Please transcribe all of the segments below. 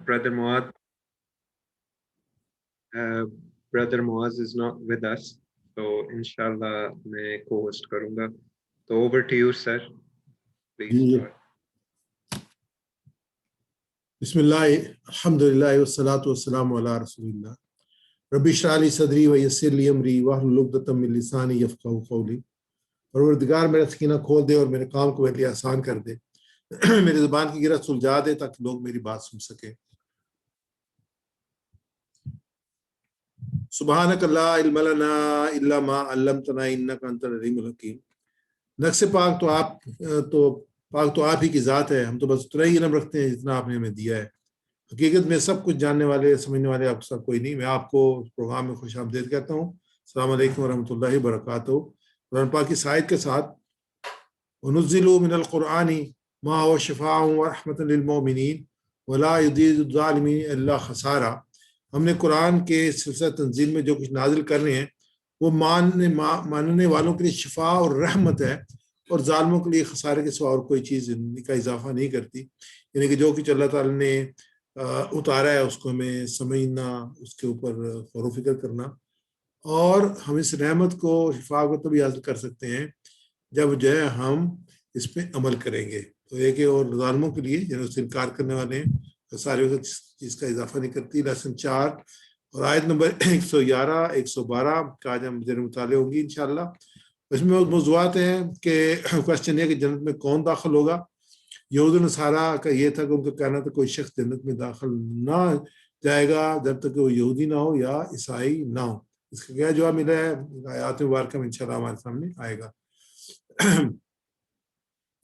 brother Muaz, brother Muaz is not with us, so inshallah میں co-host کروں گا. So over to you, sir. Please start. بسم اللہ الحمد للہ والصلاۃ والسلام علی رسول اللہ. رب اشرح لی صدری ویسر لی امری واحلل عقدۃ من لسانی یفقہوا قولی. پروردگار میرا سکینہ کھول دے اور میرے کام کو میرے لیے آسان کر دے، میری زبان کی گرہ سلجھا دے تاکہ لوگ میری بات سن سکیں. سبحانک لا علم لنا الا ما علمتنا انک انت العلیم الحکیم. نقص پاک تو آپ ہی کی ذات ہے، ہم تو بس اتنا ہی علم رکھتے ہیں جتنا آپ نے ہمیں دیا ہے. حقیقت میں سب کچھ جاننے والے سمجھنے والے آپ سب کوئی نہیں. میں آپ کو پروگرام میں خوش آمدید کہتا ہوں. السلام علیکم ورحمۃ اللہ وبرکاتہ. قرآن پاک کی آیت کے ساتھ وَنُنَزِّلُ مِنَ الْقُرْآنِ مَا هُوَ شِفَاءٌ وَرَحْمَةٌ لِّلْمُؤْمِنِينَ وَلَا يُزِيدُ الظَّالِمِينَ إِلَّا خَسَارًا. ہم نے قرآن کے سلسلہ تنزیل میں جو کچھ نازل کر رہے ہیں وہ ماننے والوں کے لیے شفا اور رحمت ہے، اور ظالموں کے لیے خسارے کے سوا اور کوئی چیز ان کا اضافہ نہیں کرتی. یعنی کہ جو کچھ اللہ تعالیٰ نے اتارا ہے اس کو ہمیں سمجھنا، اس کے اوپر غور و فکر کرنا، اور ہم اس رحمت کو شفا کو تبھی حاصل کر سکتے ہیں جب جو ہے ہم اس پہ عمل کریں گے. تو ایک اور ظالموں کے لیے جنہوں سے انکار کرنے والے ہیں سارے چیز کا اضافہ نہیں کرتی. لیسن 4 اور آیت نمبر 111 112 کا آج ہم مطالعے ہوں گی انشاءاللہ. اس میں موضوعات ہیں کہ کوشچن ہے کہ جنت میں کون داخل ہوگا. یہود و نصارہ کا یہ تھا کہ ان کا کہنا تھا کوئی شخص جنت میں داخل نہ جائے گا جب تک کہ وہ یہودی نہ ہو یا عیسائی نہ ہو. اس کا کیا جواب ملا ہے آیات مبارکہ میں انشاءاللہ ہمارے سامنے آئے گا.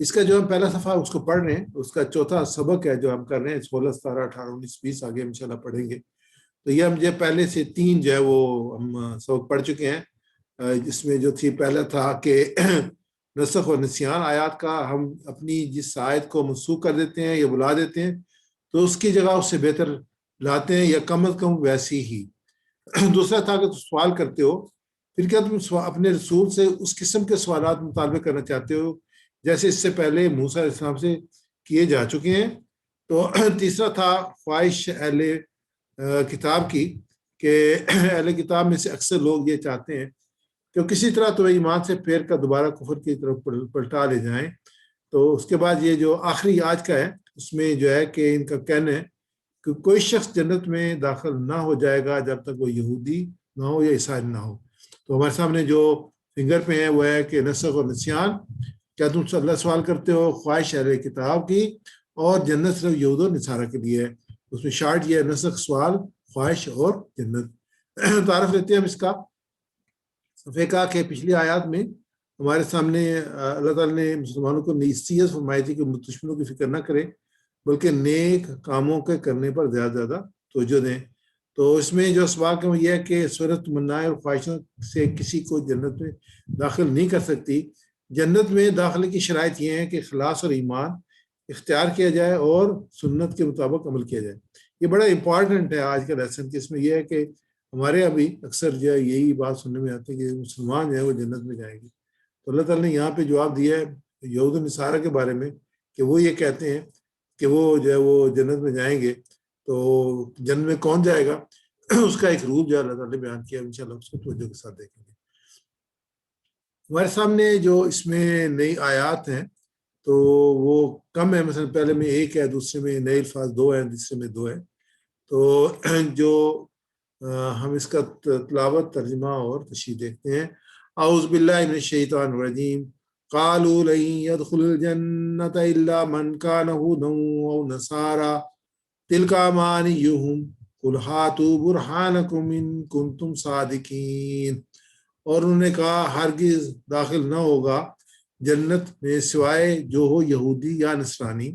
اس کا جو ہم پہلا صفحہ اس کو پڑھ رہے ہیں، اس کا چوتھا سبق ہے جو ہم کر رہے ہیں. 16 17 18 19 20 آگے انشاءاللہ پڑھیں گے. تو یہ ہم جو پہلے سے 3 جو ہے وہ ہم سبق پڑھ چکے ہیں. جس میں جو تھی پہلا تھا کہ نسخ و نسیان آیات کا، ہم اپنی جس آیت کو منسوخ کر دیتے ہیں یا بلا دیتے ہیں تو اس کی جگہ اس سے بہتر لاتے ہیں یا کم از کم ویسی ہی. دوسرا تھا کہ تم سوال کرتے ہو، پھر کیا تم اپنے رسول سے اس قسم کے سوالات مطالبہ کرنا چاہتے ہو جیسے اس سے پہلے موسیٰ علیہ السلام سے کیے جا چکے ہیں. تو تیسرا تھا خواہش اہل کتاب کی، کہ اہل کتاب میں سے اکثر لوگ یہ چاہتے ہیں کہ کسی طرح تو ایمان سے پھیر کر دوبارہ کفر کی طرف پلٹا لے جائیں. تو اس کے بعد یہ جو آخری آج کا ہے اس میں جو ہے کہ ان کا کہنا ہے کہ کوئی شخص جنت میں داخل نہ ہو جائے گا جب تک وہ یہودی نہ ہو یا عیسائی نہ ہو. تو ہمارے سامنے جو فنگر پہ ہے وہ ہے کہ نسخ اور نسیان. کیا تم اللہ سوال کرتے ہو خواہش اہل کتاب کی، اور جنت صرف یہود و نصارہ کے لیے ہے. اس میں شارٹ یہ ہے نسخ، سوال، خواہش اور جنت. تعارف لیتے ہیں ہم اس کا. صفحے کا کہ پچھلی آیات میں ہمارے سامنے اللہ تعالیٰ نے مسلمانوں کو نصیحت فرمائی تھی کہ دشمنوں کی فکر نہ کریں بلکہ نیک کاموں کے کرنے پر زیادہ توجہ دیں. تو اس میں جو اسباق ہے وہ یہ ہے کہ صورت منائے اور خواہشوں سے کسی کو جنت میں داخل نہیں کر سکتی. جنت میں داخلے کی شرائط یہ ہے کہ اخلاص اور ایمان اختیار کیا جائے اور سنت کے مطابق عمل کیا جائے. یہ بڑا امپورٹنٹ ہے آج کا لیسن، کہ اس میں یہ ہے کہ ہمارے ابھی اکثر جو ہے یہی بات سننے میں آتی ہے کہ مسلمان جو ہے وہ جنت میں جائیں گے. تو اللہ تعالیٰ نے یہاں پہ جواب دیا ہے یہود و نصارہ کے بارے میں کہ وہ یہ کہتے ہیں کہ وہ جو ہے وہ جنت میں جائیں گے. تو جنت میں کون جائے گا اس کا ایک رول جو ہے اللہ تعالیٰ نے بیان کیا. انشاءاللہ اس کو توجہ کے ساتھ دیکھیں گے. ہمارے سامنے جو اس میں نئی آیات ہیں تو وہ کم ہے. مثلا پہلے میں 1 ہے، دوسرے میں نئے الفاظ 2 ہیں، تیسرے میں 2 ہے. تو جو ہم اس کا تلاوت، ترجمہ اور تشریح دیکھتے ہیں. اعوذ باللہ من الشیطان الرجیم. قالوا لن يدخل الجنة الا من كان هودا او نصارى تلك امانيهم قل هاتوا برهانكم ان كنتم صادقین. اور انہوں نے کہا ہرگز داخل نہ ہوگا جنت میں سوائے جو ہو یہودی یا نصرانی،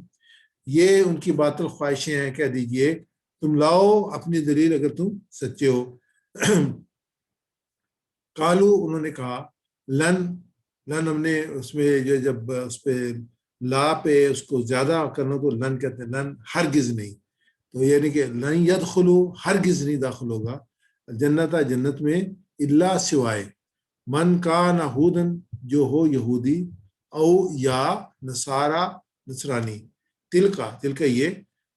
یہ ان کی باطل خواہشیں ہیں. کہہ دیجئے تم لاؤ اپنی دلیل اگر تم سچے ہو. قالو، انہوں نے کہا، لن ہم نے اس میں جو جب اس پہ لا پہ اس کو زیادہ کرنا تو لن کہتے ہیں، لن ہرگز نہیں. تو یعنی کہ لن یدخلو، ہرگز نہیں داخل ہوگا جنت جنت میں، الا سوائے من کان ہودن، جو ہو یہودی، او یا نصارہ نصرانی. تل کا یہ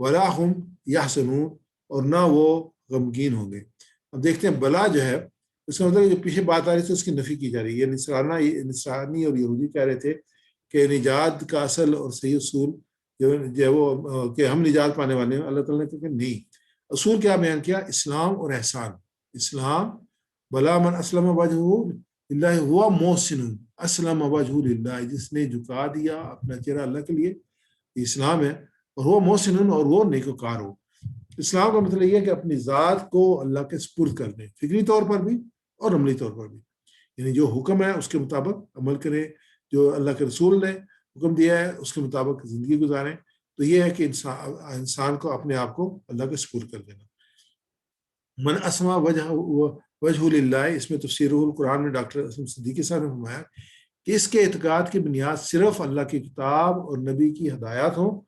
ولا هم یحزنون، اور نہ وہ غمگین ہوں گے۔ اب دیکھتے ہیں بلا جو ہے اس کا مطلب جو پیچھے بات آ رہی تھی اس کی نفی کی جا رہی ہے۔ نصرانی اور یہودی کہہ رہے تھے کہ نجات کا اصل اور صحیح اصول جو ہے وہ کہ ہم نجات پانے والے ہیں۔ اللہ تعالیٰ نے کہا کہ نہیں، اصول کیا بیان کیا؟ اسلام اور احسان۔ اسلام، بلا من اسلم وجہہ للہ ہوا محسن، اسلم وجہہ للہ، جس نے جھکا دیا اپنا چہرہ اللہ کے لیے، اسلام ہے، اور وہ محسن، اور وہ نیکوکار ہو۔ اسلام کا مطلب یہ ہے کہ اپنی ذات کو اللہ کے سپرد کر دیں، فکری طور پر بھی اور عملی طور پر بھی، یعنی جو حکم ہے اس کے مطابق عمل کریں، جو اللہ کے رسول نے حکم دیا ہے اس کے مطابق زندگی گزاریں۔ تو یہ ہے کہ انسان کو اپنے آپ کو اللہ کے سپرد کر دینا۔ من اسما وجہ للہ، اس میں تفسیر القرآن میں ڈاکٹر اسلم صدیقی صاحب نے فرمایا کہ اس کے اعتقاد کی بنیاد صرف اللہ کی کتاب اور نبی کی ہدایات ہوں،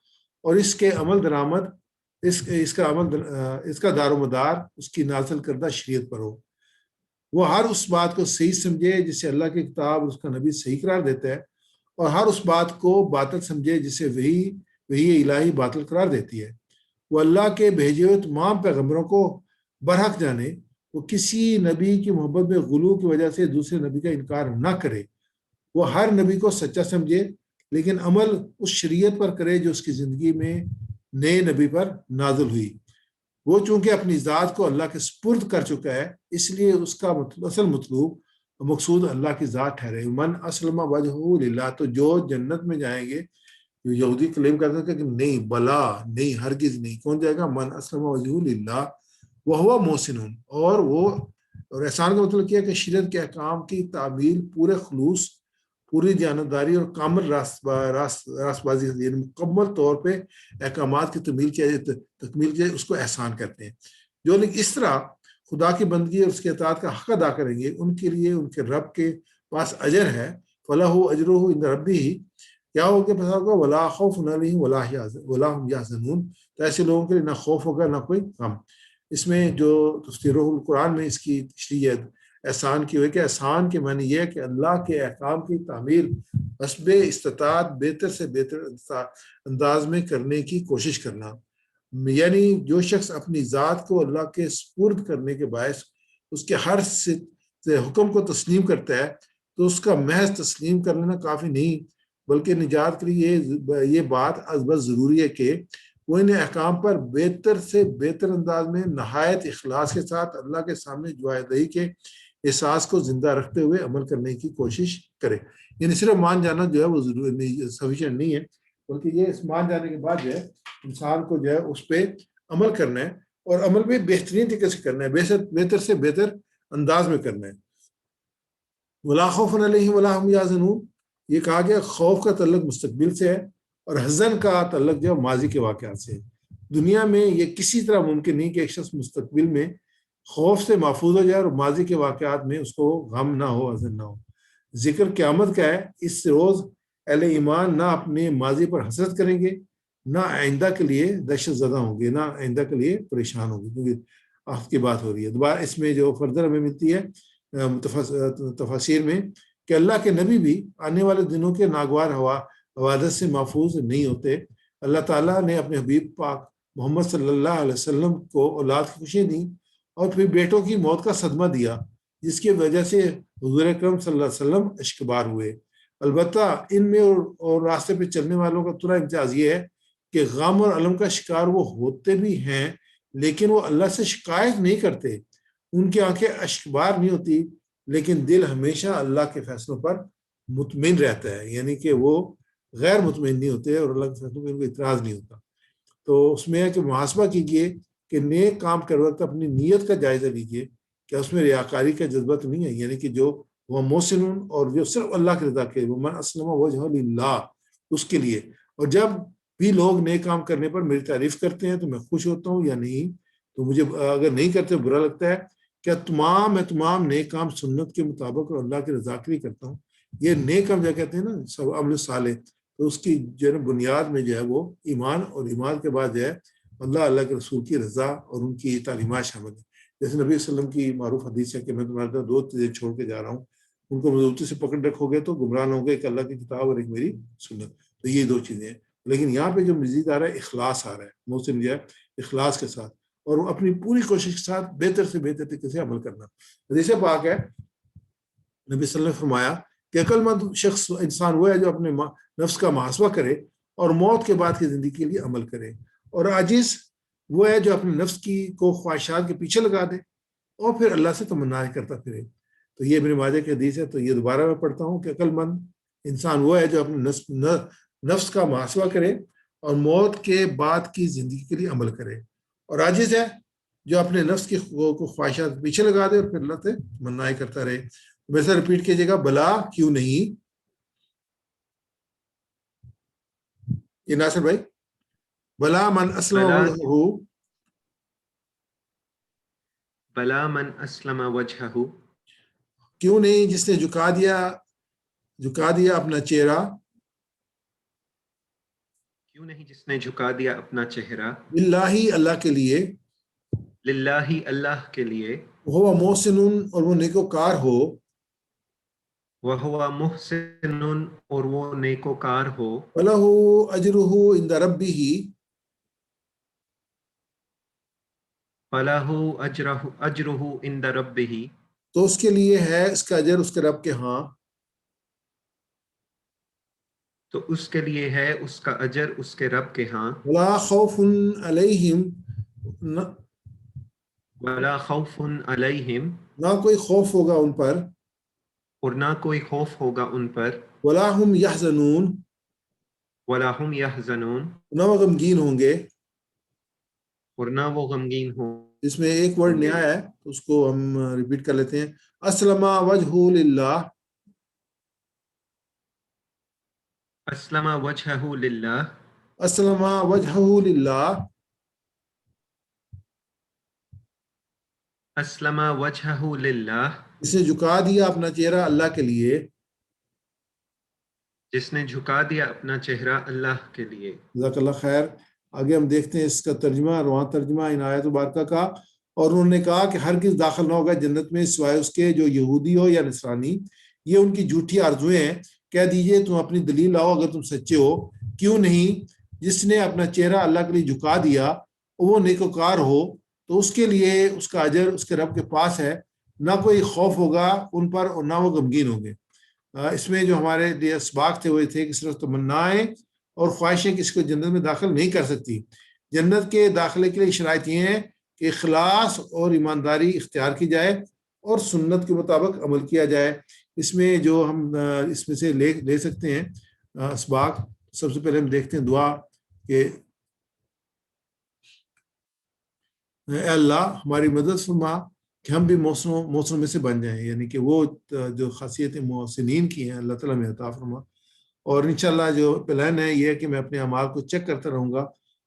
اور اس کے عمل درآمد اس کا دار و مدار اس کی نازل کردہ شریعت پر ہو۔ وہ ہر اس بات کو صحیح سمجھے جسے اللہ کی کتاب اور اس کا نبی صحیح قرار دیتا ہے، اور ہر اس بات کو باطل سمجھے جسے وہی الہی باطل قرار دیتی ہے۔ وہ اللہ کے بھیجے ہوئے تمام پیغمبروں کو برحق جانے، وہ کسی نبی کی محبت میں غلو کی وجہ سے دوسرے نبی کا انکار نہ کرے، وہ ہر نبی کو سچا سمجھے لیکن عمل اس شریعت پر کرے جو اس کی زندگی میں نئے نبی پر نازل ہوئی۔ وہ چونکہ اپنی ذات کو اللہ کے سپرد کر چکا ہے، اس لیے اس کا اصل مطلوب اور مقصود اللہ کی ذات ٹھہرے۔ من اسلم وجہہ للہ، تو جو جنت میں جائیں گے، جو یہودی کلیم کرتے ہیں کہ نہیں، بلا نہیں، ہرگز نہیں، کون جائے گا؟ من اسلم وجہہ للہ وہو محسن، اور احسان کا مطلب کیا کہ شریعت کے احکام کی تعمیل پورے خلوص، پوری دیانتداری اور کامل راست بازی، یعنی مکمل طور پہ احکامات کی تکمیل کیا اس کو احسان کرتے ہیں۔ جو لوگ اس طرح خدا کی بندگی اور اس کے اطاعت کا حق ادا کریں گے، ان کے لیے ان کے رب کے پاس اجر ہے، فلاح اجرہ عند ربہ، کیا ہوگا؟ پتہ ہوگا ولا خوف علیہم ولا هم یحزنون، تو ایسے لوگوں کے لیے نہ خوف ہوگا نہ کوئی غم۔ اس میں جو تفسیر القرآن میں اس کی تشریح احسان کی ہوئی کہ احسان کے معنی یہ ہے کہ اللہ کے احکام کی تعمیل حسب استطاعت بہتر سے بہتر انداز میں کرنے کی کوشش کرنا، یعنی جو شخص اپنی ذات کو اللہ کے سپرد کرنے کے باعث اس کے ہر حکم کو تسلیم کرتا ہے، تو اس کا محض تسلیم کر لینا کافی نہیں، بلکہ نجات کے لیے یہ بات بس ضروری ہے کہ وہ ان احکام پر بہتر سے بہتر انداز میں نہایت اخلاص کے ساتھ اللہ کے سامنے جوائے دہی کے احساس کو زندہ رکھتے ہوئے عمل کرنے کی کوشش کرے۔ یعنی صرف مان جانا جو ہے وہ سفیشینٹ نہیں ہے، بلکہ یہ اس مان جانے کے بعد جو ہے انسان کو جو ہے اس پہ عمل کرنا ہے، اور عمل بھی بہترین طریقے سے کرنا ہے، بہتر سے بہتر انداز میں کرنا ہے۔ ولا خوف علیہم ولا هم یحزنون، یہ کہا گیا خوف کا تعلق مستقبل سے ہے، اور حزن کا تعلق جو ماضی کے واقعات سے ہے۔ دنیا میں یہ کسی طرح ممکن نہیں کہ ایک شخص مستقبل میں خوف سے محفوظ ہو جائے اور ماضی کے واقعات میں اس کو غم نہ ہو، حزن نہ ہو۔ ذکر قیامت کا ہے، اس روز اہل ایمان نہ اپنے ماضی پر حسرت کریں گے، نہ آئندہ کے لیے دہشت زدہ ہوں گے، نہ آئندہ کے لیے پریشان ہوں گے، کیونکہ آخرت کی بات ہو رہی ہے۔ دوبارہ اس میں جو فردر ہمیں ملتی ہے تفاسیر میں کہ اللہ کے نبی بھی آنے والے دنوں کے ناگوار حوادث سے محفوظ نہیں ہوتے۔ اللہ تعالیٰ نے اپنے حبیب پاک محمد صلی اللہ علیہ وسلم کو اولاد کی خوشی دی، اور پھر بیٹوں کی موت کا صدمہ دیا، جس کی وجہ سے حضور اکرم صلی اللہ علیہ وسلم اشکبار ہوئے۔ البتہ ان میں اور راستے پہ چلنے والوں کا تھوڑا امتیاز یہ ہے کہ غم اور الم کا شکار وہ ہوتے بھی ہیں، لیکن وہ اللہ سے شکایت نہیں کرتے، ان کی آنکھیں اشکبار نہیں ہوتی، لیکن دل ہمیشہ اللہ کے فیصلوں پر مطمئن رہتا ہے، یعنی کہ وہ غیر مطمئن نہیں ہوتے اور اللہ کے فیصلوں پر ان کو اعتراض نہیں ہوتا۔ تو اس میں ہے کہ محاسبہ کیجئے کہ نیک کام کر وقت اپنی نیت کا جائزہ لیجئے کہ اس میں ریاکاری کا جذبہ تو نہیں ہے، یعنی کہ جو وہ محسن اور جو صرف اللہ کی رضا کے، وہ من اسلم وجہ للہ، اس کے لیے۔ اور جب بھی لوگ نیک کام کرنے پر میری تعریف کرتے ہیں تو میں خوش ہوتا ہوں یا نہیں، تو مجھے اگر نہیں کرتے برا لگتا ہے۔ کیا میں تمام نیک کام سنت کے مطابق اور اللہ کی رضا کے لیے کرتا ہوں۔ یہ نیک کام جو کہتے ہیں نا سب عمل صالح، تو اس کی جو ہے بنیاد میں جو ہے وہ ایمان، اور ایمان کے بعد جو ہے اللہ کے رسول کی رضا اور ان کی تعلیمات شامل ہیں۔ جیسے نبی صلی اللہ علیہ وسلم کی معروف حدیث ہے کہ میں تمہارے دو چیزیں چھوڑ کے جا رہا ہوں، ان کو مضبوطی سے پکڑ رکھو گے تو گمراہ ہو گے، ایک اللہ کی کتاب اور ایک میری سنت۔ تو یہ دو چیزیں ہیں، لیکن یہاں پہ جو مزید آ رہا ہے اخلاص آ رہا ہے، محسن جو ہے اخلاص کے ساتھ اور اپنی پوری کوشش کے ساتھ بہتر سے بہتر طریقے سے عمل کرنا۔ حدیث پاک ہے، نبی صلی اللہ علیہ وسلم نے فرمایا کہ عقل مند شخص انسان وہ ہے جو اپنے نفس کا محاسبہ کرے اور موت کے بعد کی زندگی کے لیے عمل کرے، اور عاجز وہ ہے جو اپنے نفس کو خواہشات کے پیچھے لگا دے اور پھر اللہ سے تمنا کرتا پھرے۔ تو یہ ابن ماجہ کی حدیث ہے، تو یہ دوبارہ میں پڑھتا ہوں کہ عقل مند انسان وہ ہے جو اپنے نفس کا محاسبہ کرے اور موت کے بعد کی زندگی کے لیے عمل کرے، اور عاجز ہے جو اپنے نفس کی خواہشات پیچھے لگا دے اور پھر اللہ سے تمنا کرتا رہے۔ ویسا ریپیٹ کیجیے گا، بلا کیوں نہیں؟ یہ ناصر بھائی، بلا من اسلم بلا وجہہ، بلا من اسلم وجہہ، کیوں نہیں جس نے جھکا دیا اپنا چہرہ، کیوں نہیں جس نے جھکا دیا اپنا چہرہ، للہ اللہ کے لیے، للہ اللہ کے لیے، وہ محسن اور وہ نیکوکار ہو، وہو محسن اور وہ نیکوکار ہو، فلہ اجرہ عند ربہ، فلہ اجرہ عند ربہ، تو اس کے لیے ہے اس کا اجر اس کے رب کے ہاں، تو اس کے لیے ہے اس کا اجر اس کے رب کے ہاں، ولا خوف علیہم، ولا خوف علیہم، نہ کوئی خوف ہوگا ان پر، اور نہ کوئی خوف ہوگا ان پر، ولا ہم یحزنون، ولا هم یحزنون، نہ وہ غمگین ہوں گے۔ اور نہ وہ غمگین اس میں ایک ورڈ ہوں گے۔ نیا ہے تو اس کو ہم ریپیٹ کر لیتے ہیں، اسلم وجہ للہ، اسلم وجہہ للہ، اسلم وجہ للہ، اسلم وجہہ للہ، اس نے جھکا دیا اپنا چہرہ اللہ کے لیے، جس نے جھکا دیا اپنا چہرہ اللہ کے لیے۔ جزاک اللہ خیر۔ آگے ہم دیکھتے ہیں اس کا ترجمہ، رواں ترجمہ ان آیت مبارکہ کا۔ اور انہوں نے کہا کہ ہرگز داخل نہ ہوگا جنت میں سوائے اس کے جو یہودی ہو یا نصرانی، یہ ان کی جھوٹی آرزویں ہیں۔ کہہ دیجئے تم اپنی دلیل لاؤ اگر تم سچے ہو، کیوں نہیں جس نے اپنا چہرہ اللہ کے لیے جھکا دیا وہ نیکوکار ہو، تو اس کے لیے اس کا اجر اس کے رب کے پاس ہے، نہ کوئی خوف ہوگا ان پر اور نہ وہ غمگین ہوں گے۔ اس میں جو ہمارے لیے اسباق تھے وہ تھے کہ صرف تمنائیں اور خواہشیں کسی کو جنت میں داخل نہیں کر سکتی۔ جنت کے داخلے کے لیے شرائط یہ ہیں کہ اخلاص اور ایمانداری اختیار کی جائے اور سنت کے مطابق عمل کیا جائے۔ اس میں جو ہم اس میں سے لے سکتے ہیں اسباق، سب سے پہلے ہم دیکھتے ہیں دعا کہ اے اللہ ہماری مدد فرما کہ ہم بھی محسنوں میں سے بن جائیں، یعنی کہ وہ جو خاصیت محسنین کی ہیں اللہ تعالیٰ میں عطا فرما۔ اور انشاءاللہ جو پلان ہے یہ ہے کہ میں اپنے اعمال کو چیک کرتا رہوں گا،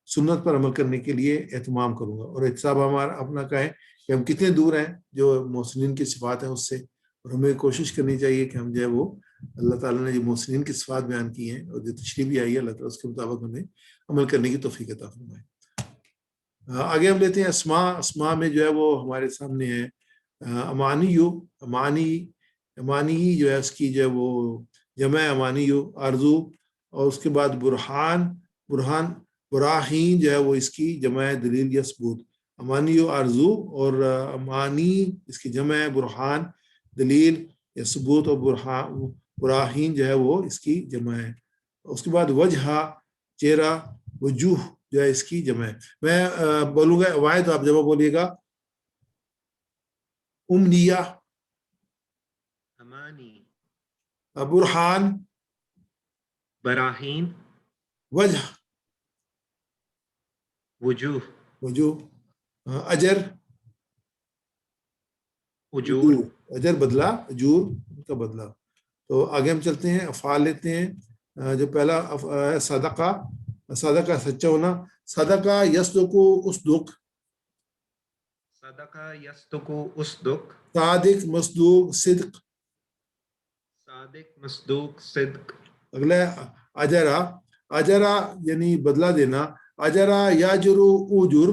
سنت پر عمل کرنے کے لیے اہتمام کروں گا، اور احتساب ہمارا اپنا کہیں کہ ہم کتنے دور ہیں جو محسنین کی صفات ہیں اس سے، اور ہمیں کوشش کرنی چاہیے کہ ہم جو ہے وہ اللہ تعالیٰ نے جو محسنین کی صفات بیان کی ہیں اور جو تشریح بھی آئی ہے اللہ تعالیٰ اس کے مطابق ہمیں عمل کرنے کی توفیق عطا فرمائے۔ آگے ہم لیتے ہیں اسماء میں جو ہے وہ ہمارے سامنے ہے امانی جو ہے اس کی جو ہے وہ جمع امانی آرزو، اور اس کے بعد براہین جو ہے وہ اس کی جمع دلیل یا ثبوت، امانی آرزو اور امانی اس کی جمع برہان دلیل یا ثبوت، اور براہین جو ہے وہ اس کی جمع ہے۔ اس کے بعد وجہ چہرہ، وجوہ جو ہے اس کی جمع ہے۔ میں بولوں گا واحد، آپ جمع بولیے گا، امنیہ، امانی، برہان، براہین، وجہ، وجوہ، اجر، اجور، اجر بدلہ، اجور ان کا بدلہ۔ تو آگے ہم چلتے ہیں، افعال لیتے ہیں۔ جو پہلا صدقہ سچا ہونا، صدقہ یصدق اصدق، صدقہ یصدق اصدق، صادق مصدوق صدق۔ صادق مصدوق صدق۔ اگلا اجرا یعنی بدلہ دینا، اجرا یاجر اوجر،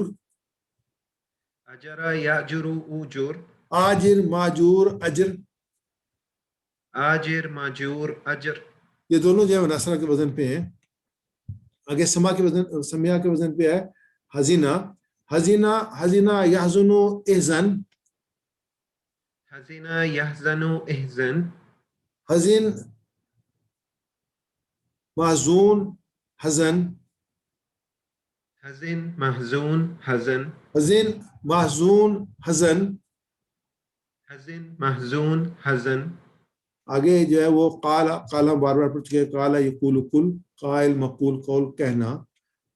اجر یاجر اوجر، آجر ماجور اجر۔ آجر ماجور اجر۔ یہ دونوں جو ہے نصرہ کے وزن پہ ہیں۔ آگے سمیا کے وزن پہ ہے حزینہ. حزینہ حزینہ یحزنو احزن. حزنا یحزن احزن. حزین محزون حزن. حزن محزون حزن. حزین محزون حزن. حزن محزون حزن. آگے جو ہے وہ قالا قالا بار بار پڑھ چکے ہیں. قالا یقول کل قائل مقول قول کہنا.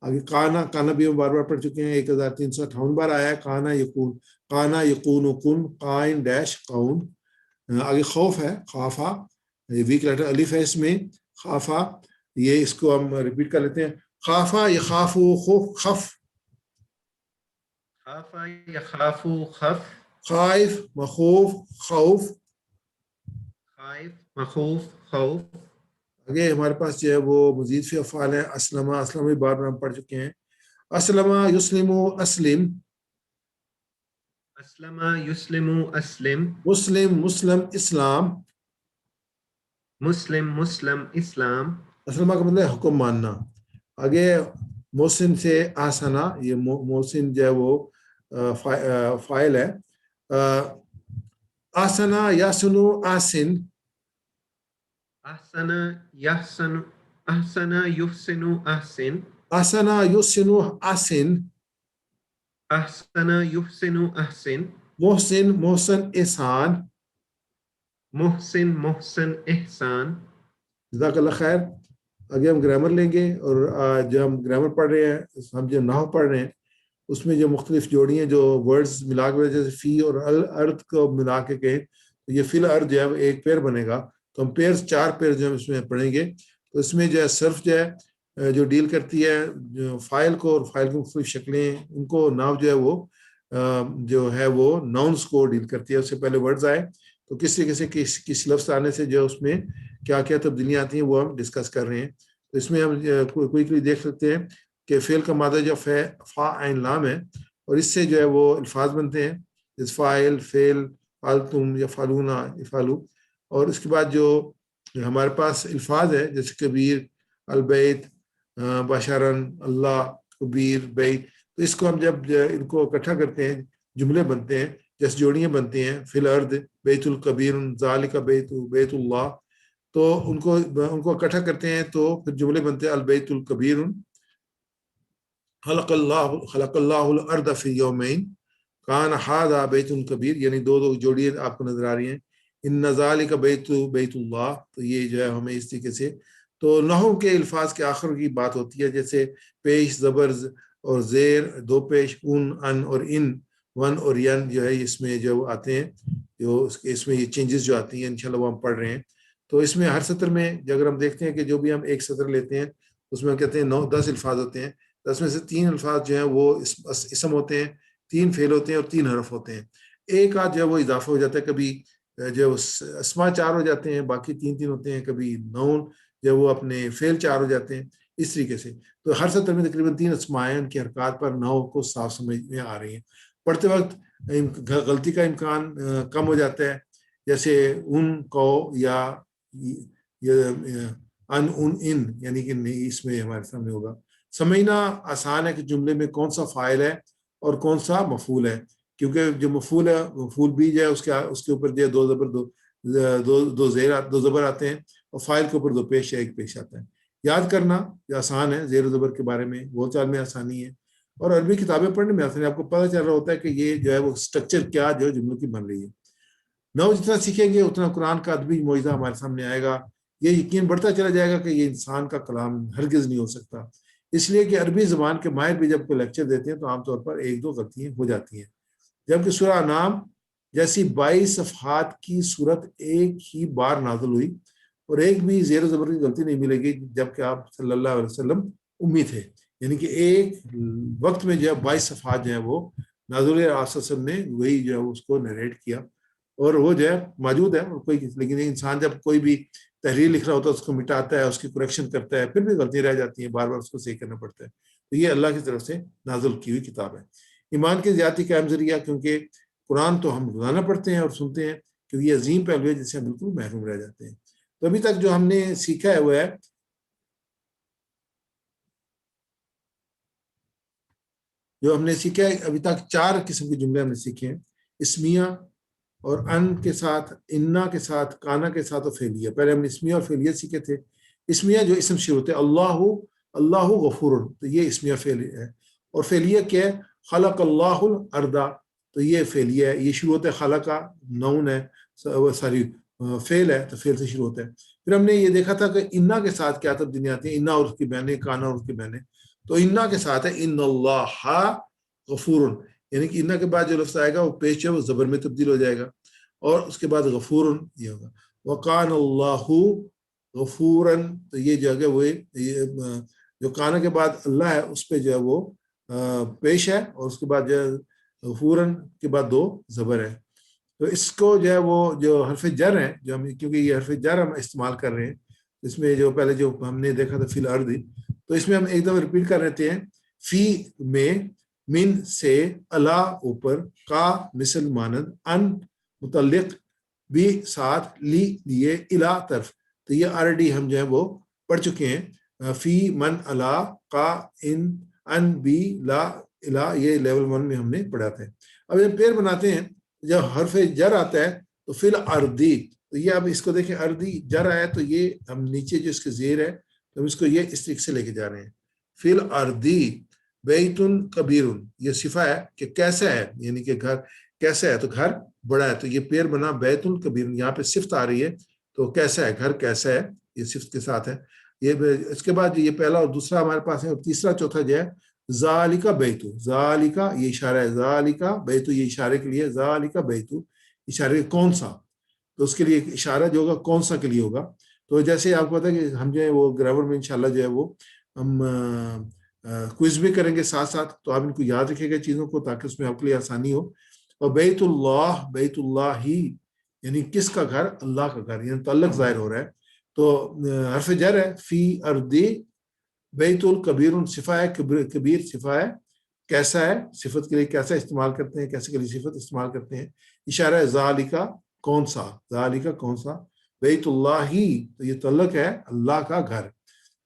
آگے کانا کانا بھی ہم بار بار پڑھ چکے ہیں. 1358 بار آیا ہے کانا یقول. کانا یقون کن قائن ڈیش قون. آگے خوف ہے خافا. ویک لیٹر الف ہے اس میں خافا. یہ اس کو ہم ریپیٹ کر لیتے ہیں. خافا یخافو خوف خف. خاف یخاف خف. خائف مخوف خوف. خائف مخوف خوف. آگے ہمارے پاس جو ہے وہ مزید فی افعال ہیں. اسلمہ اسلم بھی بار بار ہم پڑھ چکے ہیں. اسلمہ یسلم اسلم. اسلم یسلم اسلم. مسلم مسلم اسلام. مسلم مسلم اسلام. اسلمہ کا مطلب ہے حکم ماننا. آگے محسن سے آسنا. یہ محسن جو ہے وہ فائل ہے. آسنا یاسنو آسن. احسن یحسن احسن یحسن احسن. آسنا یسنو آسن. احسن یحسن احسن. محسن محسن احسان. محسن محسن احسان. جزاک اللہ خیر. آگے ہم گرامر لیں گے اور جو ہم گرامر پڑھ رہے ہیں ہم جو نحو پڑھ رہے ہیں اس میں جو مختلف جوڑی ہیں جو ورڈز ملا کے جیسے فی اور ارد کو ملا کے کہیں تو یہ فی الارض جو ہے ایک پیر بنے گا. تو ہم پیئرز 4 پیر جو ہم اس میں پڑھیں گے. تو اس میں جو ہے صرف جو ہے جو ڈیل کرتی ہے جو فائل کو اور فائل کی مختلف شکلیں ان کو ناو جو ہے وہ جو ہے وہ ناؤنس کو ڈیل کرتی ہے. اس سے پہلے ورڈز آئے تو کس طریقے سے کس لفظ آنے سے جو اس میں کیا کیا تبدیلیاں آتی ہیں وہ ہم ڈسکس کر رہے ہیں. تو اس میں ہم کوئی دیکھ سکتے ہیں کہ فعل کا مادہ جو فا عین لام ہے اور اس سے جو ہے وہ الفاظ بنتے ہیں جیسے فاعل فعل فالتم یا فالونا افالو. اور اس کے بعد جو ہمارے پاس الفاظ ہے جیسے کبیر البیت بشرن اللہ کبیر بیت. تو اس کو ہم جب ان کو اکٹھا کرتے ہیں جملے بنتے ہیں جیسے جوڑیاں بنتی ہیں فی الارض بیت الکبیر ذالک بیت بیت اللہ. تو ان کو اکٹھا کرتے ہیں تو پھر جملے بنتے ہیں البیت الکبیر خلق اللہ الارض فی یومین کان ھذا بیت کبیر. یعنی دو جوڑیاں آپ کو نظر آ رہی ہیں. ان ذالک بیت اللہ. تو یہ جو ہے ہمیں اس طریقے سے تو نحو کے الفاظ کے آخر کی بات ہوتی ہے جیسے پیش زبر اور زیر دو پیش ان اور ان ون اور ین جو ہے اس میں جو آتے ہیں جو اس میں یہ چینجز جو آتی ہیں انشاءاللہ وہ ہم پڑھ رہے ہیں. تو اس میں ہر سطر میں اگر ہم دیکھتے ہیں کہ جو بھی ہم ایک سطر لیتے ہیں اس میں ہم کہتے ہیں 9-10 الفاظ ہوتے ہیں. 10 میں سے 3 الفاظ جو ہیں وہ اسم ہوتے ہیں 3 فعل ہوتے ہیں اور 3 حرف ہوتے ہیں. ایک آدھ جو ہے وہ اضافہ ہو جاتا ہے کبھی جو اسما 4 ہو جاتے ہیں باقی 3 ہوتے ہیں. کبھی نون جو وہ اپنے فعل 4 ہو جاتے ہیں اس طریقے سے. تو ہر سطر میں تقریباً 3 اسماء ہیں ان کی حرکات پر نحو کو صاف سمجھ میں آ رہی ہیں. پڑھتے وقت غلطی کا امکان کم ہو جاتا ہے جیسے ان کو یا ان یعنی کہ نہیں اس میں ہمارے سامنے ہوگا. سمجھنا آسان ہے کہ جملے میں کون سا فاعل ہے اور کون سا مفعول ہے کیونکہ جو مفعول ہے مفعول بھی جو ہے اس کے اوپر جو دو زبر آتے ہیں اور فاعل کے اوپر 2 پیش یا 1 پیش آتا ہے. یاد کرنا یہ آسان ہے زیر و زبر کے بارے میں بول چال میں آسانی ہے اور عربی کتابیں پڑھنے میں آسانی ہے. آپ کو پتہ چل رہا ہوتا ہے کہ یہ جو ہے وہ اسٹرکچر کیا جو جملوں کی بن رہی ہے. نحو جتنا سیکھیں گے اتنا قرآن کا ادبی معجزہ ہمارے سامنے آئے گا. یہ یقین بڑھتا چلا جائے گا کہ یہ انسان کا کلام ہرگز نہیں ہو سکتا. اس لیے کہ عربی زبان کے ماہر بھی جب کوئی لیکچر دیتے ہیں تو عام طور پر 1-2 غلطیاں ہو جاتی ہیں. جبکہ سورہ انعام جیسی 22 صفحات کی صورت ایک ہی بار نازل ہوئی اور ایک بھی زیر و زبر کی غلطی نہیں ملے گی جبکہ آپ صلی اللہ علیہ وسلم امی تھے. یعنی کہ ایک وقت میں جو ہے 22 صفحات جو ہیں وہ نازل ہوئے. آپ صلی اللہ علیہ وسلم نے وہی جو ہے اس کو نریٹ کیا اور وہ جو ہے موجود ہے. لیکن انسان جب کوئی بھی تحریر لکھ رہا ہوتا ہے اس کو مٹاتا ہے اس کی کریکشن کرتا ہے پھر بھی غلطی رہ جاتی ہیں بار بار اس کو صحیح کرنا پڑتا ہے. تو یہ اللہ کی طرف سے نازل کی ہوئی کتاب ہے. ایمان کی زیادتی کا اہم ذریعہ کیونکہ قرآن تو ہم روزانہ پڑھتے ہیں اور سنتے ہیں کیونکہ یہ عظیم پہلو ہے جس سے ہم بالکل محروم رہ جاتے ہیں. تو ابھی تک جو ہم نے سیکھا ہے وہ ہے جو ہم نے سیکھا ہے ابھی تک 4 قسم کے جملے ہم نے سیکھے ہیں، اسمیہ اور ان کے ساتھ، انا کے ساتھ، کانا کے ساتھ اور فعلیہ. پہلے ہم نے اسمیہ اور فعلیہ سیکھے تھے. اسمیہ جو اسم شروع ہوتے ہیں، اللہ غفور، تو یہ اسمیہ فعلیہ ہے. اور فعلیہ کیا ہے؟ خلق اللہ الارض، تو یہ فعلیہ ہے. یہ شروع ہوتا ہے خلق، نون ہے، ساری فعل ہے، تو فعل سے شروع ہوتا ہے. پھر ہم نے یہ دیکھا تھا کہ انا کے ساتھ کیا تبدیلیاں آتی ہیں، انا اور اس کی بہنیں، کانا اور اس کی بہنیں. تو انا کے ساتھ ہے ان اللہ غفور، یعنی کہ انا کے بعد جو لفظ آئے گا وہ پیش ہے وہ زبر میں تبدیل ہو جائے گا، اور اس کے بعد غفور یہ ہوگا. وَقَانَ اللَّهُ غفوراً، تو یہ جو ہے وہ جو کانا کے بعد اللہ ہے اس پہ جو ہے وہ پیش ہے، اور اس کے بعد جو ہے غفوراً کے بعد 2 زبر ہے. تو اس کو جو ہے وہ جو حرف جر ہے، جو ہم کیونکہ یہ حرف جر ہم استعمال کر رہے ہیں، اس میں جو پہلے جو ہم نے دیکھا تھا فی الارض، تو اس میں ہم ایک دفعہ ریپیٹ کر رہتے ہیں. فی میں، من سے، الا اوپر، کا مثل مانند، ان متعلق، بھی ساتھ، لی لیے، الا طرف. تو یہ آلریڈی ہم جو ہے وہ پڑھ چکے ہیں. فی، من، الا، کا، ان، بی، لا، الا، یہ لیول 1 میں ہم نے پڑھا تھا. اب یہ پیر بناتے ہیں، جب حرف جر آتا ہے تو فی الارضی، تو یہ اب اس کو دیکھیں، اردی جر آیا تو یہ ہم نیچے جو اس کے زیر ہے تو ہم اس کو یہ اس طریقے سے لے کے جا رہے ہیں. فی الارضی بیت کبیر، یہ صفہ ہے کہ کیسا ہے، یعنی کہ گھر کیسا ہے، تو گھر بڑا ہے. تو یہ پیر بنا بیت کبیر، یہاں پہ صفت آ رہی ہے، تو کیسا ہے، گھر کیسا ہے، یہ صفت کے ساتھ ہے. یہ اس کے بعد یہ پہلا اور دوسرا ہمارے پاس ہے، اور تیسرا چوتھا جو ہے ذالکا بیتو، ذالکا یہ اشارہ ہے، ذالکا بیتو یہ اشارے کے لیے، ذالکا بیتو اشارے کون سا، تو اس کے لیے اشارہ جو ہوگا کون سا کے لیے ہوگا. تو جیسے آپ کو پتا ہے کہ ہم جو ہے وہ گرامر میں انشاءاللہ جو ہے وہ ہم کوئز بھی کریں گے ساتھ ساتھ، تو آپ ان کو یاد رکھے گا چیزوں کو تاکہ اس میں آپ کے لیے آسانی ہو. اور بیت اللہ ہی یعنی کس کا گھر، اللہ کا گھر، یعنی تعلق ظاہر ہو رہا ہے. تو حرف جر ہے، فی اردی، بیت الکبیر صفہ ہے، کبیر صفہ ہے، کیسا ہے صفت کے لیے کیسا استعمال کرتے ہیں، کیسے کے لیے صفت استعمال کرتے ہیں. اشارہ ہے ذالکا کون سا، ذالکا کون سا، بیت اللہ ہی تو یہ تعلق ہے اللہ کا گھر.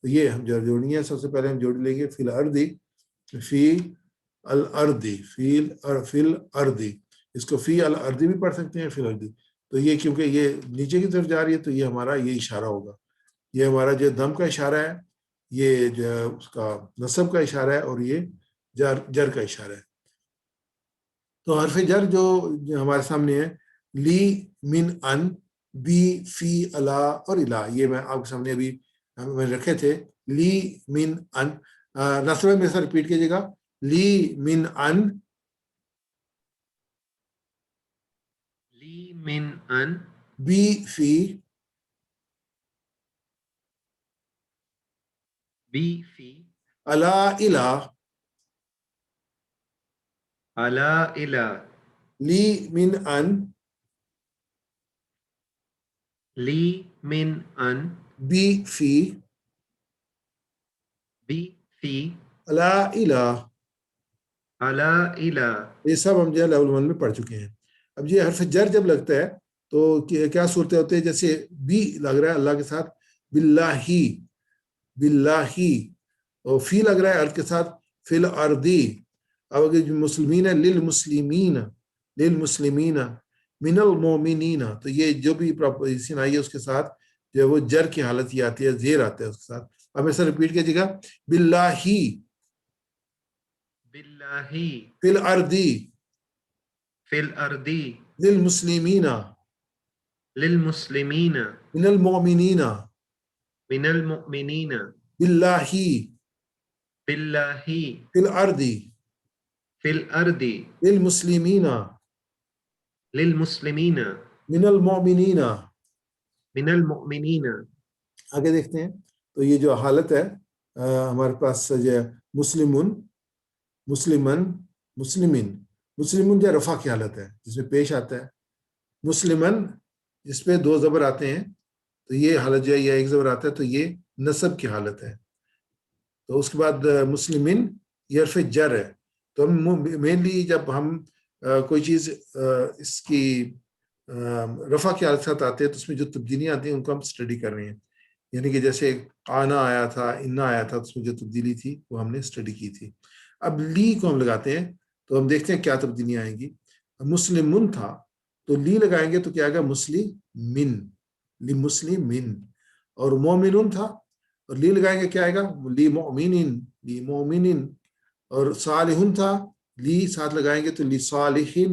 تو یہ ہم جوڑنی ہے. سب سے پہلے ہم جوڑ لیں گے فی الارضی، فی الارضی، فی الارضی، اس کو فی الارضی بھی پڑھ سکتے ہیں، فی الارضی. تو یہ کیونکہ یہ نیچے کی طرف جا رہی ہے تو یہ ہمارا یہ اشارہ ہوگا، یہ ہمارا جو دم کا اشارہ ہے، یہ جو ہے اس کا نصب کا اشارہ ہے، اور یہ جر کا اشارہ ہے. تو حرف جر جو ہمارے سامنے ہے، لی، من، ان، بی، فی، الا اور الا، یہ میں آپ کے سامنے ابھی میں رکھے تھے. لی، من، ان، نصب میرے ساتھ ریپیٹ کیجیے گا. لی، من، ان، لی من ان، بی، فی، بی فی، الا، الا، الا الا، لی، من، ان، لی من ان، بی، فی، بی فی، الا، الا. الا الا. یہ سب ہم جو ہے لیول 1 میں پڑھ چکے ہیں. اب یہ حرف جر جب لگتا ہے تو کیا صورتیں ہوتے ہیں، جیسے بی لگ رہا ہے اللہ کے ساتھ، باللہی، باللہی، اور فی لگ رہا ہے ارض کے ساتھ، فی الارضی. اب اگر جو مسلمین ہے، للمسلمین، للمسلمین، من المومنین، تو یہ جو بھی پراپوزیشن آئی ہے اس کے ساتھ جو ہے وہ جر کی حالت یہ آتی ہے، زیر آتا ہے اس کے ساتھ. اب ایسا ریپیٹ کیجیے گا، باللہی، باللہی، فی الارضی، فی الارضی، للمسلمین، للمسلمین، من المؤمنین، من المؤمنین، باللہی، باللہی، فی الارضی، فی الارض، للمسلمین، للمسلمین، من المؤمنین. من المؤمنین. آگے دیکھتے ہیں. تو یہ جو حالت ہے ہمارے پاس جو ہے مسلمن، مسلمن، مسلمین. مسلمن جو رفع کی حالت ہے جس میں پیش آتا ہے، مسلمن جس پہ 2 زبر آتے ہیں تو یہ حالت جو ہے، یا 1 زبر آتا ہے تو یہ نصب کی حالت ہے. تو اس کے بعد مسلمین یہ حرف جر ہے. تو ہم مینلی جب ہم کوئی چیز اس کی رفع کی حالت کے ساتھ آتے ہیں تو اس میں جو تبدیلیاں آتی ہیں ان کو ہم اسٹڈی کر رہے ہیں. یعنی کہ جیسے قانا آیا تھا، انا آیا تھا، اس میں جو تبدیلی تھی وہ ہم نے اسٹڈی کی تھی. اب لی کو ہم لگاتے ہیں تو ہم دیکھتے ہیں کیا تبدیلیاں آئیں گی. مسلمن تھا تو لی لگائیں گے تو کیا آئے گا مسلمن، لی مسلمن. اور مومنون تھا اور لی لگائیں گے کیا آئے گا لی مومنین، لی مومنین. اور صالحن تھا لی ساتھ لگائیں گے تو لی صالحین،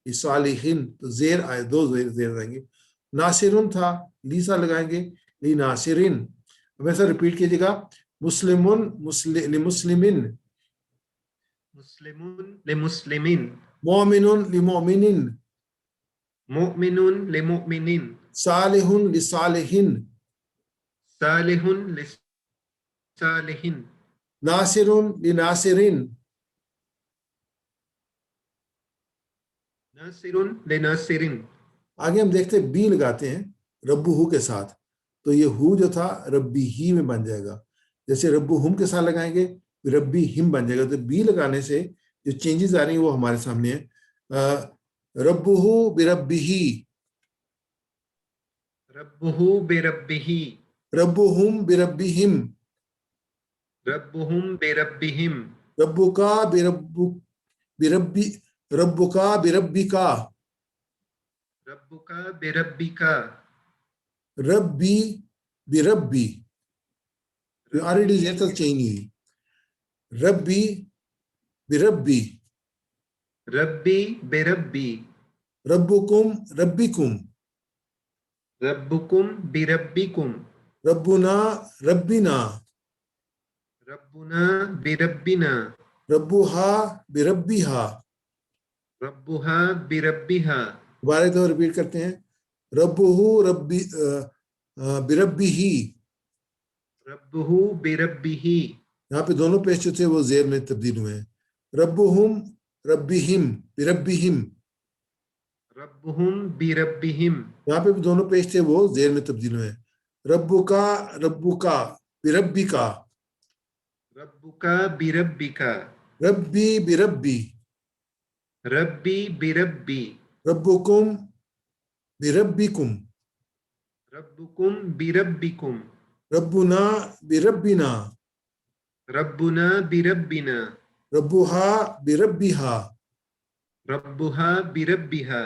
لی صالحین. تو زیر آئے، دو زیر آئیں گے. ناصرن تھا لی ساتھ لگائیں گے لی ناصرین. اب ایسا ریپیٹ کیجیے گا مسلمن لمسلمین، مسلمون لمسلمین، مومنون لمؤمنین، مؤمنون لمؤمنین، صالحن لصالحین، صالحون لصالحین، ناصرن لناصرین. ناصرون لناصرین. آگے ہم دیکھتے ہیں بی لگاتے ہیں ربو ہو کے ساتھ تو یہ ہو جو تھا ربی ہی میں بن جائے گا. جیسے ربو ہم کے ساتھ لگائیں گے ربی ہم بن جائے گا. تو بی لگانے سے جو چینجز آ رہی ہیں وہ ہمارے سامنے ہیں. ربو ہو بربی ہی، ربہ بربہ، ربو ہم بربی ہم، ربہم بربہم، ربو کا بربی، ربو کا بربی کا، ربک بربک، ربی بربی. آلریڈی یہ تک چینج ہوئی. ربی بربی، ربی بربی، ربکم ربکم، ربکم بربکم، ربنا ربنا، ربنا بربنا، ربها بربها. ربها بربها. دوبارہ تو ریپیٹ کرتے ہیں ربہ ربی بربی ہی. ربہ بربہ، یہاں پہ دونوں پیش جو تھے وہ زیر میں تبدیل ہوئے ہیں. ربہم ربہم بربہم. ربہم بربہم، یہاں پہ بھی دونوں پیش تھے وہ زیر میں تبدیل ہوئے ہیں. ربو کا بربی کا، ربک بربک، ربی بربی، ربی بربی، ربکم بربکم، ربکم بربکم، ربنا بربنا، ربنا بربنا، ربها بربها. ربها بربها.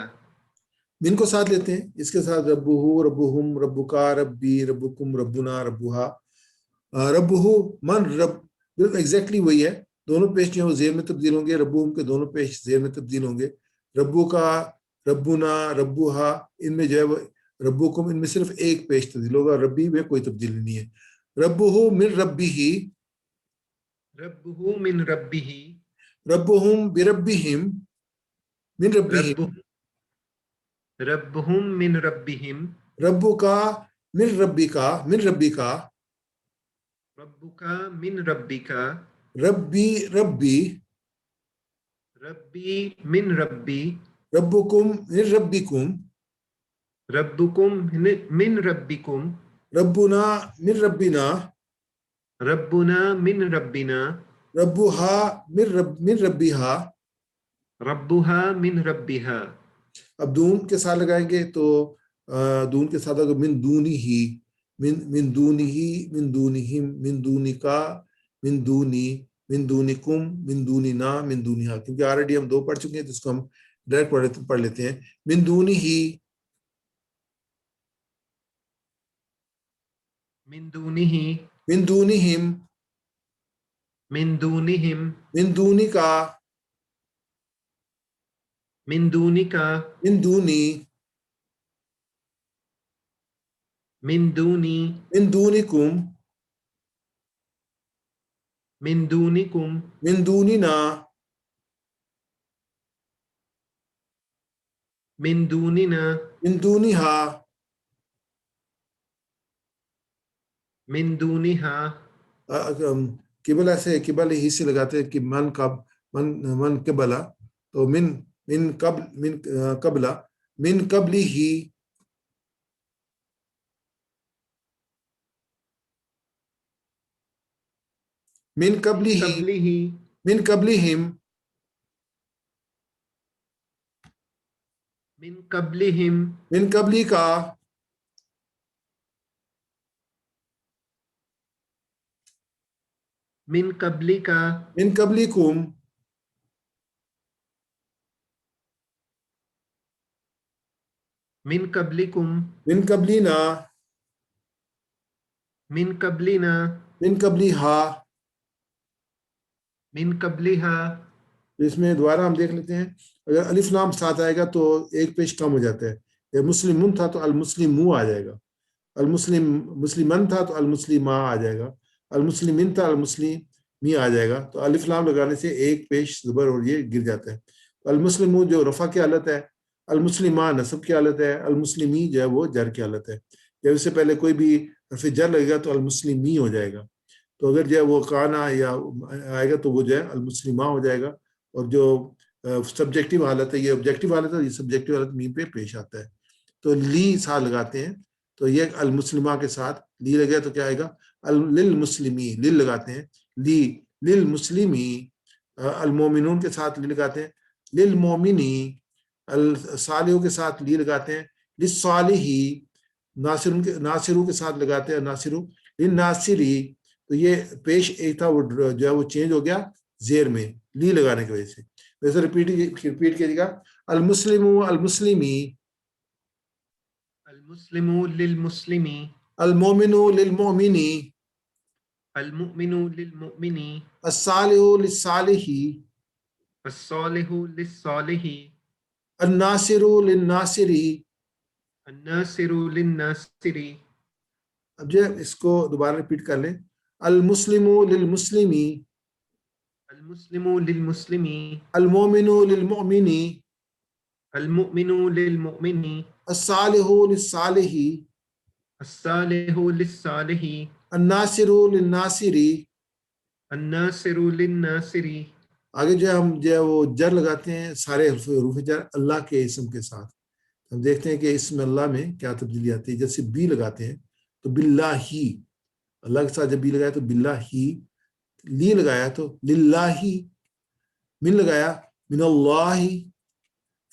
من کو ساتھ لیتے ہیں اس کے ساتھ ربہ ربہم ربکا ربی ربکم ربنا ربها. ربہ من رب ایگزیکٹلی وہی ہے. دونوں پیش جو ہیں وہ زیر میں تبدیل ہوں گے. ربہم کے دونوں پیش زیر میں تبدیل ہوں گے. ربو کا ربنا ربوہا ان میں جو ہے وہ ربکم ان میں صرف ایک پیش تبدیل ہوگا. ربی میں کوئی تبدیلی نہیں ہے. ربہ من ربی ہی، ربہ من ربہ، ربہم بربہم من ربہم، رب ربہم من ربہم، ربو کا من ربی کا من ربی کا، ربک من ربک، ربی ربی، ربی من ربی، ربکم من ربکم، ربکم من ربکم، ربنا من ربنا، ربنا من ربنا، ربها من ربها. ربها من ربها. اب دون کے ساتھ لگائیں گے تو دون کے ساتھ اگر من دونی ہی، من دونی ہی، من دونہم، من دونی کا، من دونی، من دونکم، من دوننا، من دونہا. کیونکہ آلریڈی ہم دو پڑھ چکے ہیں تو اس کو ہم ڈائریکٹ پڑھ لیتے ہیں. من دونی ہی، من دونہ، من دونہم، من دونہم، من دونی کا، من دونک، من دونی، من دونی، من دونکم، من دونکم، من دوننا، من دوننا، من دونہا. من دونہا. قبلہ سے قبل ہی سے لگاتے ہیں کہ من قبلہ. تو من قبلہ، من قبلی ہی، من قبلی ہی، قبلہ، من قبلہم، من قبلہم، من قبلی کا، min qablika, min qablikum, min qablikum, min qablina, min qablina, min qabliha. min qabliha. تو اس میں دوبارہ ہم دیکھ لیتے ہیں، اگر الف لام ساتھ آئے گا تو ایک پیش کم ہو جاتا ہے. یہ مسلمن تھا تو المسلمو آ جائے گا، مسلمن تھا تو المسلمہ آ جائے گا، المسلمین تھا المسلمی آ جائے گا. تو الف لام لگانے سے ایک پیش زبر اور یہ گر جاتا ہے. المسلمو جو رفع کی حالت ہے، المسلمہ نصب کی حالت ہے، المسلمی جو ہے وہ جر کی حالت ہے. جب اس سے پہلے کوئی بھی حرف جر لگے گا تو المسلمی ہو جائے گا. تو اگر جو ہے وہ کانا یا آئے گا تو وہ جو ہے المسلمہ ہو جائے گا. اور جو سبجیکٹیو حالت ہے یہ آبجیکٹیو حالت ہے، یہ سبجیکٹیو حالت میم پہ پیش آتا ہے. تو لی ساتھ لگاتے ہیں تو یہ المسلمہ کے ساتھ لی لگے تو کیا آئے گا، للمسلمی، لل لگاتے ہیں لی، للمسلمی. المومنون کے ساتھ لی لگاتے ہیں للمومنی. الصالحوں کے ساتھ لی لگاتے ہیں للصالحی. ناصروں کے ساتھ لگاتے ہیں ناصروں للناصری. تو یہ پیش ایک تھا وہ جو ہے وہ چینج ہو گیا زیر میں لی لگانے کی وجہ سے. ویسے ریپیٹ کیجیے گا، المسلم المسلمی، المسلمو للمسلمی، المومن للمؤمنی، المؤمنو للمؤمنی، الصالح للصالحی، الصالحو للصالحی، الناصر للناصری. الناصرو للناصری. اب جو ہے اس کو دوبارہ ریپیٹ کر لیں، المسلم للمسلمی، المسلمو للمسلمی، المومن للمؤمنی، المؤمنو للمؤمنی، الصالح للصالحی، الصالحو للصالحی، الناصر للناصری. الناصرو للناصری. آگے جو ہے ہم جو ہے وہ جر لگاتے ہیں سارے حروف جر اللہ کے اسم کے ساتھ. ہم دیکھتے ہیں کہ اسم اللہ میں کیا تبدیلی آتی ہے. جیسے بی لگاتے ہیں تو باللہ، اللہ کے ساتھ جب بی لگایا تو باللہ، لی لگایا تو للہ، من لگایا من اللہ،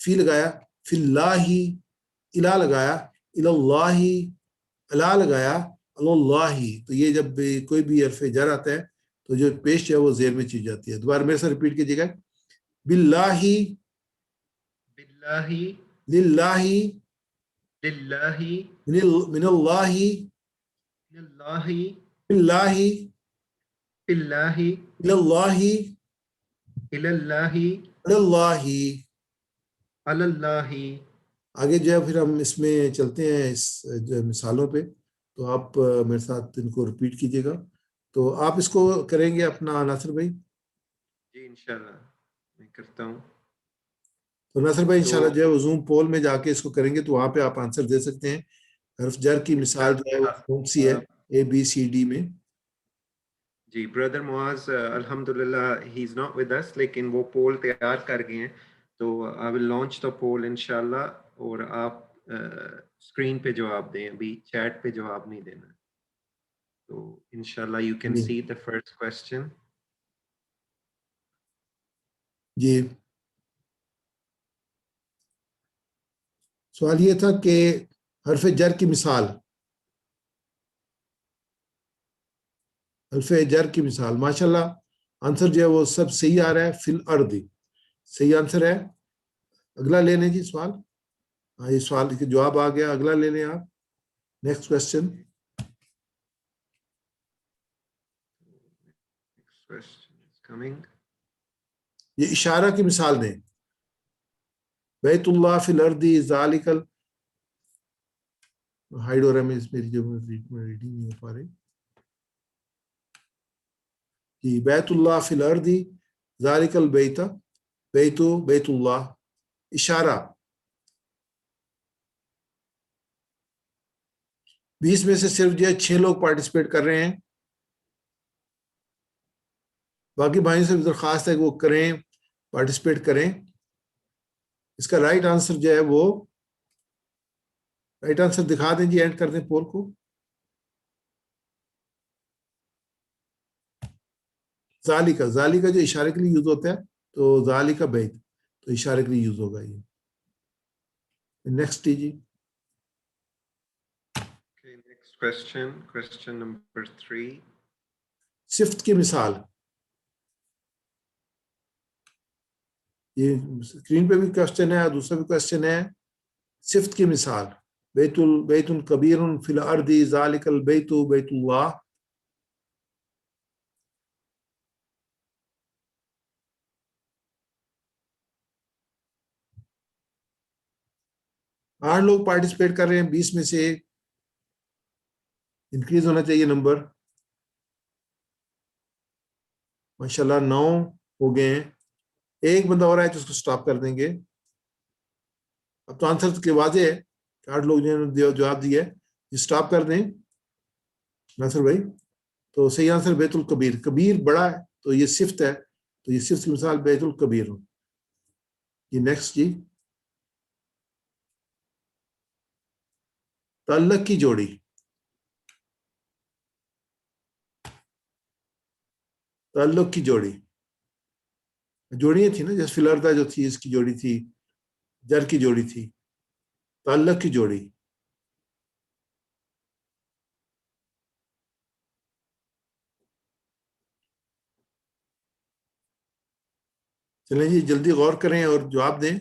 فی لگایا فی اللہ، الا لگایا اللہ، الا لگایا اللہ. تو یہ جب کوئی بھی حرف جر آتا ہے تو جو پیش ہے وہ زیر میں چیز جاتی ہے. دوبارہ میرے ساتھ ریپیٹ کیجیے گا، باللہ، باللہ، للہ، للہ، من اللہ، من اللہ، باللہ، باللہ، اللہ، اللہ، اللہ. اللہ. آگے جو ہے پھر ہم اس میں چلتے ہیں اس جو مثالوں پہ. تو آپ میرے ساتھ ان کو ریپیٹ کیجیے گا. تو آپ اس کو کریں گے اپنا ناصر بھائی؟ جی انشاءاللہ میں کرتا ہوں. تو ناصر بھائی انشاءاللہ تو جو ہے وہ زوم پول میں جا کے اس کو کریں گے تو وہاں پہ آپ آنسر دے سکتے ہیں. حرف جر کی مثال جو ہے وہ کون سی ہے اے بی سی ڈی میں. جی بردر معاذ الحمدللہ ہی از ناٹ ود اس، لیکن وہ پول تیار کر گئے ہیں تو آئی ول لانچ دا پول انشاءاللہ. اور آپ اسکرین پہ جواب دیں، ابھی چیٹ پہ جواب نہیں دینا. تو انشاءاللہ you can see the first question. جی سوال یہ تھا کہ حرف جر کی مثال، حرف جر کی مثال. ماشاءاللہ آنسر جو ہے وہ سب صحیح آ رہا ہے، فی الارض صحیح آنسر ہے. اگلا لے لیں جی سوال. ہاں یہ سوال کے جواب آ گیا، اگلا لے لیں آپ. Next question. یہ اشارہ کی مثال دیں. بیت اللہ فی الارض ذالک ہائیڈ ہو رہا ہے میری جو ریڈنگ نہیں ہو پا رہی. جی بیت اللہ فی الارض ذالک البیت، بیت اللہ اشارہ. 20 میں سے صرف جو ہے 6 لوگ پارٹیسپیٹ کر رہے ہیں. باقی بھائیوں سے درخواست ہے کہ وہ کریں، پارٹیسپیٹ کریں. اس کا رائٹ آنسر جو ہے وہ رائٹ آنسر دکھا دیں جی، اینڈ کر دیں پول کو. ذالکا، ذالکا جو اشارے کے لیے یوز ہوتا ہے تو ذالکا بیت تو اشارے کے لیے یوز ہوگا یہ. نیکسٹ جی. Okay, next question, question number 3. صفت کی مثال، یہ اسکرین پہ بھی کوشچن ہے اور دوسرا بھی کوشچن ہے، صفت کی مثال، بیت کبیر فی الارض ذالک البیت بیت اللہ. آٹھ لوگ پارٹیسپیٹ کر رہے ہیں، 20 میں سے انکریز ہونا چاہیے نمبر. ماشاءاللہ 9 ہو گئے ہیں. ایک بندہ اور آئے تو اس کو سٹاپ کر دیں گے. اب تو آنسر کے واضح ہے، 8 لوگ جنہوں نے جواب دیا ہے، یہ سٹاپ کر دیں ناصر بھائی. تو صحیح آنسر بیت الکبیر، کبیر بڑا ہے تو یہ صفت ہے، تو یہ صفت کی مثال بیت الکبیر ہو. یہ نیکسٹ جی، تعلق کی جوڑی. تعلق کی جوڑی، جوڑیاں تھیں نا، جیسے فلردہ جو تھی اس کی جوڑی تھی، جر کی جوڑی تھی. تعلق کی جوڑی، چلیں جی جلدی غور کریں اور جواب دیں.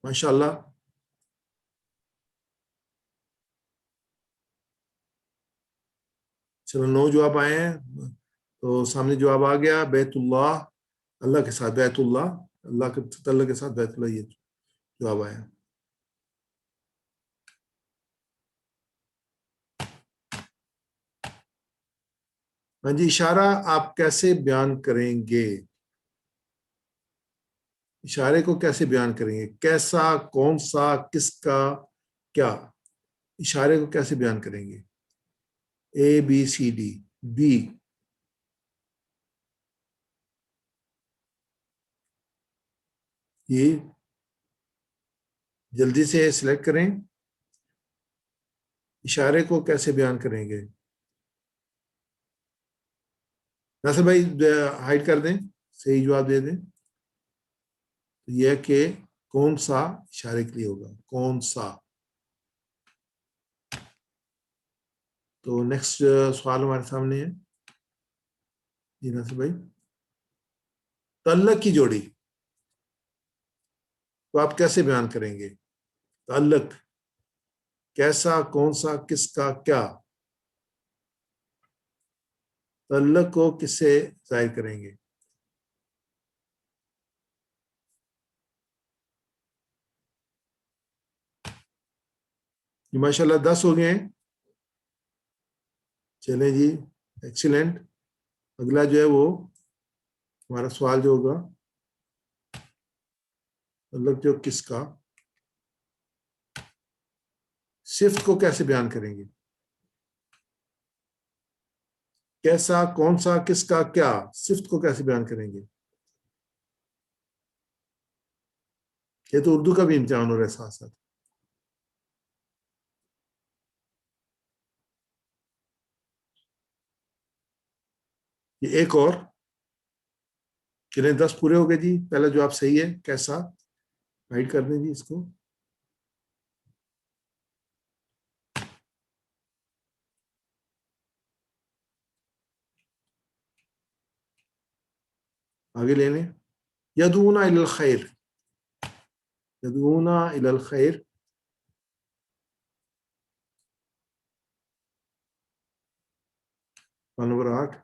ماشاءاللہ چلو 9 جواب آئے ہیں. تو سامنے جواب آ گیا بیت اللہ، اللہ کے ساتھ بیت اللہ، اللہ کے تعلق کے ساتھ بیت اللہ، یہ جواب آیا. ہاں جی، اشارہ آپ کیسے بیان کریں گے؟ اشارے کو کیسے بیان کریں گے؟ کیسا، کون سا، کس کا، کیا؟ اشارے کو کیسے بیان کریں گے؟ اے بی سی ڈی. بی، یہ جلدی سے سلیکٹ کریں. اشارے کو کیسے بیان کریں گے؟ ناصر بھائی ہائڈ کر دیں، صحیح جواب دے دیں. یہ کہ کون سا اشارے کے لیے ہوگا، کون سا. تو نیکسٹ سوال ہمارے سامنے ہے جی ناصر بھائی، تعلق کی جوڑی تو آپ کیسے بیان کریں گے؟ تعلق کیسا، کون سا، کس کا، کیا؟ تعلق کو کس سے ظاہر کریں گے؟ ماشاء اللہ 10 ہو گئے ہیں. چلیں جی ایکسیلنٹ. اگلا جو ہے وہ ہمارا سوال جو ہوگا، تعلق جو کس کا، صفت کو کیسے بیان کریں گے؟ کیسا، کون سا، کس کا، کیا، صفت کو کیسے بیان کریں گے؟ یہ تو اردو کا بھی امتحان ہو رہا ہے ساتھ ساتھ. یہ ایک اور، چلیں 10 پورے ہو گئے جی. پہلا جواب صحیح ہے، کیسا. رائٹ کر دیں جی اس کو. آگے لے لیں. یدعونا الی الخیر، یدعونا الی الخیر. نمبر 8،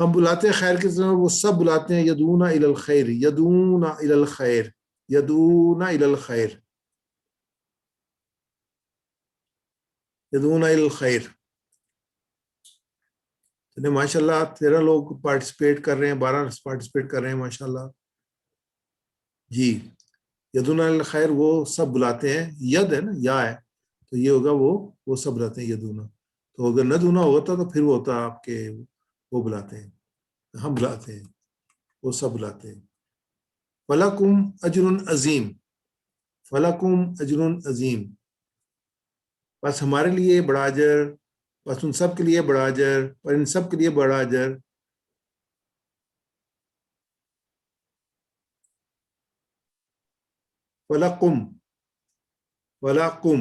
ہم بلاتے ہیں خیر کی طرف، وہ سب بلاتے ہیں یدعونا الی الخیر، یدعونا الی الخیر، یدعونا الی الخیر، یدعونا الی الخیر. ماشاء اللہ 13 لوگ پارٹیسپیٹ کر رہے ہیں، 12 پارٹیسپیٹ کر رہے ہیں ماشاء اللہ جی. یدعونا الی الخیر وہ سب بلاتے ہیں، ید ہے نا، یا ہے تو یہ ہوگا وہ سب بلاتے ہیں یدعونا. تو اگر ندعونا ہوتا تو پھر وہ ہوتا آپ کے وہ بلاتے ہیں، ہم بلاتے ہیں، وہ سب بلاتے ہیں. فَلَكُمْ أَجْرٌ عظیم، فَلَكُمْ أَجْرٌ عظیم، بس ہمارے لیے بڑا اجر، بس ان سب کے لیے بڑا اجر، اور ان سب کے لیے بڑا اجر. فَلَكُمْ، فَلَكُمْ،